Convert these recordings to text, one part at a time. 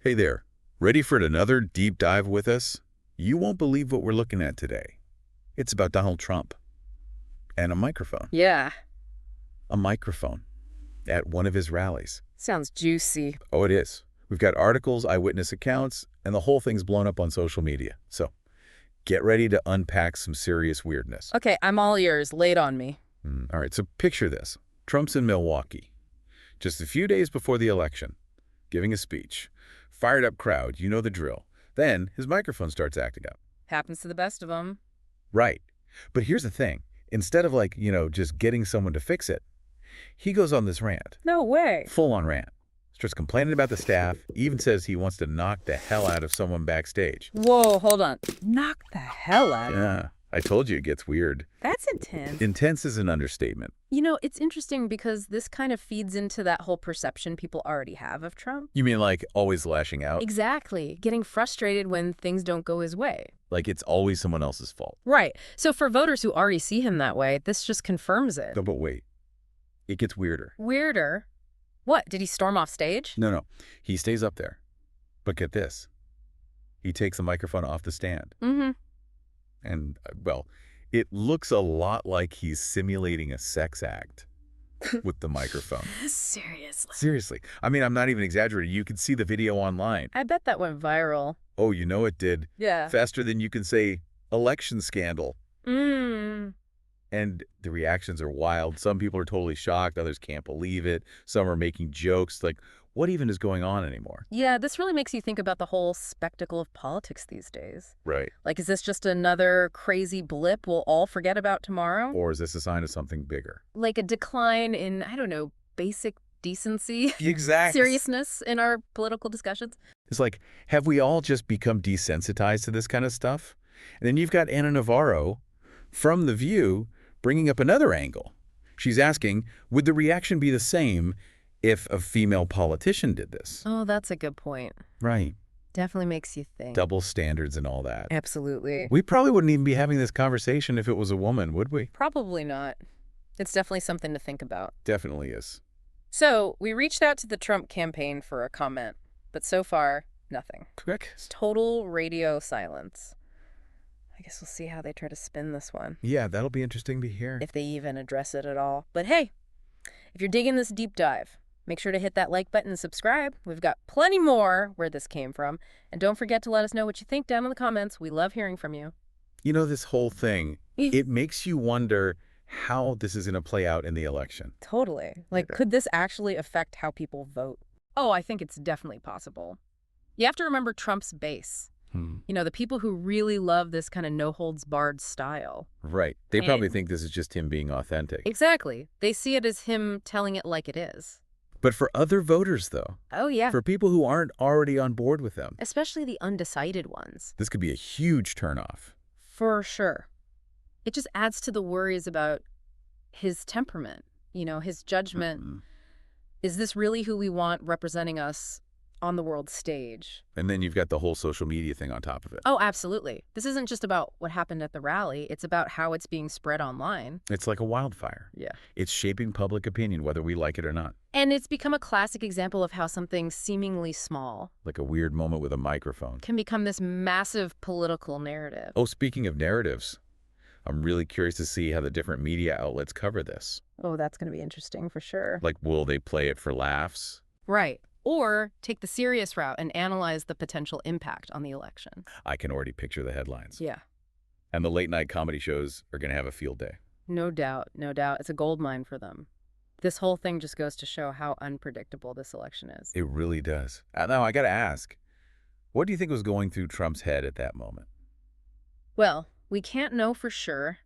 Hey there. Ready for another deep dive with us? You won't believe what we're looking at today. It's about Donald Trump and a microphone. Yeah, A microphone at one of his rallies. sounds juicy. Oh, it is. We've got articles, eyewitness accounts, and the whole thing's blown up on social media. So get ready to unpack some serious weirdness. Okay, I'm all ears. Lay it on me. All right, so picture this. Trump's in Milwaukee, just a few days before the election, giving a speech. Fired up crowd, you know the drill. Then his microphone starts acting up. Happens to the best of them. Right. But here's the thing. Instead of just getting someone to fix it, he goes on this rant. No way. Full-on rant. Starts complaining about the staff, even says he wants to knock the hell out of someone backstage. Whoa, hold on. Knock the hell out. Yeah, I told you it gets weird. That's intense. Intense is an understatement. You know, it's interesting because this kind of feeds into that whole perception people already have of Trump. You mean like always lashing out? Exactly. Getting frustrated when things don't go his way. Like it's always someone else's fault. Right. So for voters who already see him that way, this just confirms it. No, but wait. It gets weirder. Weirder? What, did he storm off stage? No. He stays up there. But get this. He takes the microphone off the stand. Mm-hmm. And, well, it looks a lot like he's simulating a sex act with the microphone. Seriously. Seriously. I mean, I'm not even exaggerating. You can see the video online. I bet that went viral. Oh, you know it did. Yeah. Faster than you can say election scandal. Mm. And the reactions are wild. Some people are totally shocked. Others can't believe it. Some are making jokes. Like, what even is going on anymore? Yeah, this really makes you think about the whole spectacle of politics these days. Right. Like, is this just another crazy blip we'll all forget about tomorrow? Or is this a sign of something bigger? Like a decline in, I don't know, basic decency, Exactly. seriousness in our political discussions? It's like, have we all just become desensitized to this kind of stuff? And then you've got Anna Navarro from The View bringing up another angle. She's asking, would the reaction be the same if a female politician did this? Oh, that's a good point. Right. Definitely makes you think. Double standards and all that. Absolutely. We probably wouldn't even be having this conversation if it was a woman, would we? Probably not. It's definitely something to think about. Definitely is. So, we reached out to the Trump campaign for a comment, but so far, nothing. Quick. Total radio silence. I guess we'll see how they try to spin this one, Yeah, that'll be interesting to hear. if they even address it at all. But hey, if you're digging this deep dive, make sure to hit that like button and subscribe. We've got plenty more where this came from. And don't forget to let us know what you think down in the comments. We love hearing from you. You know, this whole thing, it makes you wonder how this is going to play out in the election. Totally. Like, could this actually affect how people vote? Oh, I think it's definitely possible. You have to remember Trump's base. You know, the people who really love this kind of no-holds-barred style. Right. They probably think this is just him being authentic. Exactly. They see it as him telling it like it is. But for other voters, though, Oh, yeah. for people who aren't already on board with them, Especially the undecided ones. this could be a huge turnoff. For sure. It just adds to the worries about his temperament, you know, his judgment. Is this really who we want representing us on the world stage? And then you've got the whole social media thing on top of it. Oh, absolutely. This isn't just about what happened at the rally. It's about how it's being spread online. It's like a wildfire. Yeah. It's shaping public opinion, whether we like it or not. And it's become a classic example of how something seemingly small Like a weird moment with a microphone. can become this massive political narrative. Oh, speaking of narratives, I'm really curious to see how the different media outlets cover this. Oh, that's going to be interesting for sure. Like, will they play it for laughs? Right. Or take the serious route and analyze the potential impact on the election. I can already picture the headlines. Yeah. And the late night comedy shows are going to have a field day. No doubt. No doubt. It's a goldmine for them. This whole thing just goes to show how unpredictable this election is. It really does. Now, I got to ask, what do you think was going through Trump's head at that moment? Well, we can't know for sure,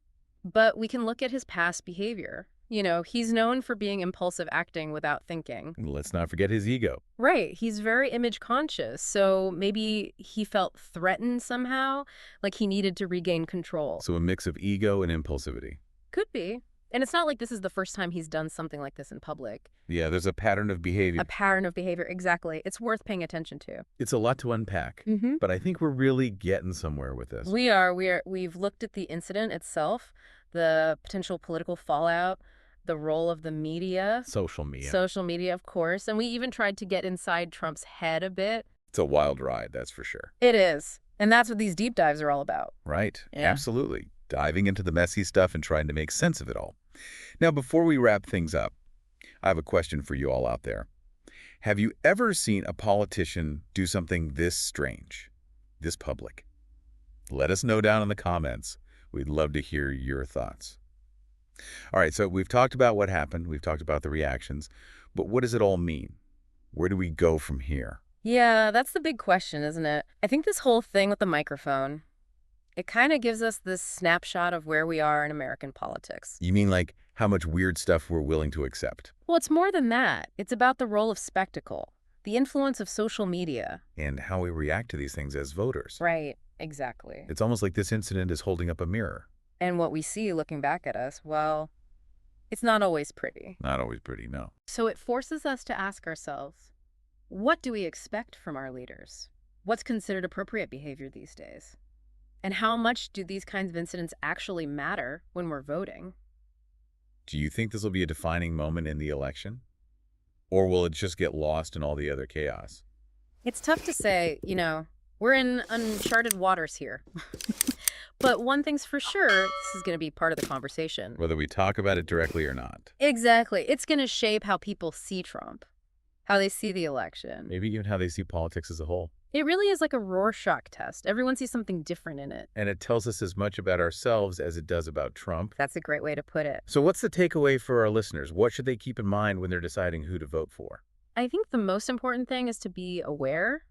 but we can look at his past behavior. You know, he's known for being impulsive acting without thinking. Let's not forget his ego. Right. He's very image conscious. So maybe he felt threatened somehow, like he needed to regain control. So a mix of ego and impulsivity. Could be. And it's not like this is the first time he's done something like this in public. Yeah, there's a pattern of behavior. A pattern of behavior. Exactly. It's worth paying attention to. It's a lot to unpack, but I think we're really getting somewhere with this. We've looked at the incident itself, the potential political fallout, the role of the media. Social media. Social media, of course. And we even tried to get inside Trump's head a bit. It's a wild ride, that's for sure. It is. And that's what these deep dives are all about. Right. Yeah. Absolutely. Diving into the messy stuff and trying to make sense of it all. Now, before we wrap things up, I have a question for you all out there. Have you ever seen a politician do something this strange, this public? Let us know down in the comments. We'd love to hear your thoughts. All right, so we've talked about what happened. We've talked about the reactions. But what does it all mean? Where do we go from here? Yeah, that's the big question, isn't it? I think this whole thing with the microphone, it kind of gives us this snapshot of where we are in American politics. You mean like how much weird stuff we're willing to accept? Well, it's more than that. It's about the role of spectacle, the influence of social media. And how we react to these things as voters. Right, exactly. It's almost like this incident is holding up a mirror. And what we see looking back at us, well, it's not always pretty. Not always pretty, no. So it forces us to ask ourselves, what do we expect from our leaders? What's considered appropriate behavior these days? And how much do these kinds of incidents actually matter when we're voting? Do you think this will be a defining moment in the election? Or will it just get lost in all the other chaos? It's tough to say, we're in uncharted waters here. But one thing's for sure, this is going to be part of the conversation. Whether we talk about it directly or not. Exactly. It's going to shape how people see Trump, how they see the election. Maybe even how they see politics as a whole. It really is like a Rorschach test. Everyone sees something different in it. And it tells us as much about ourselves as it does about Trump. That's a great way to put it. So what's the takeaway for our listeners? What should they keep in mind when they're deciding who to vote for? I think the most important thing is to be aware,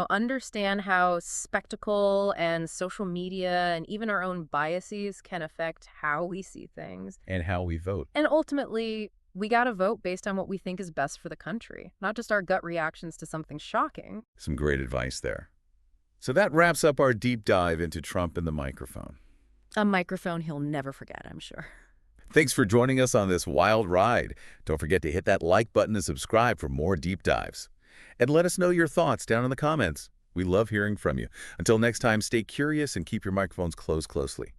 understand how spectacle and social media and even our own biases can affect how we see things. And how we vote. And ultimately, we got to vote based on what we think is best for the country, not just our gut reactions to something shocking. Some great advice there. So that wraps up our deep dive into Trump and the microphone. A microphone he'll never forget, I'm sure. Thanks for joining us on this wild ride. Don't forget to hit that like button and subscribe for more deep dives. And let us know your thoughts down in the comments. We love hearing from you. Until next time, stay curious and keep your microphones closed closely.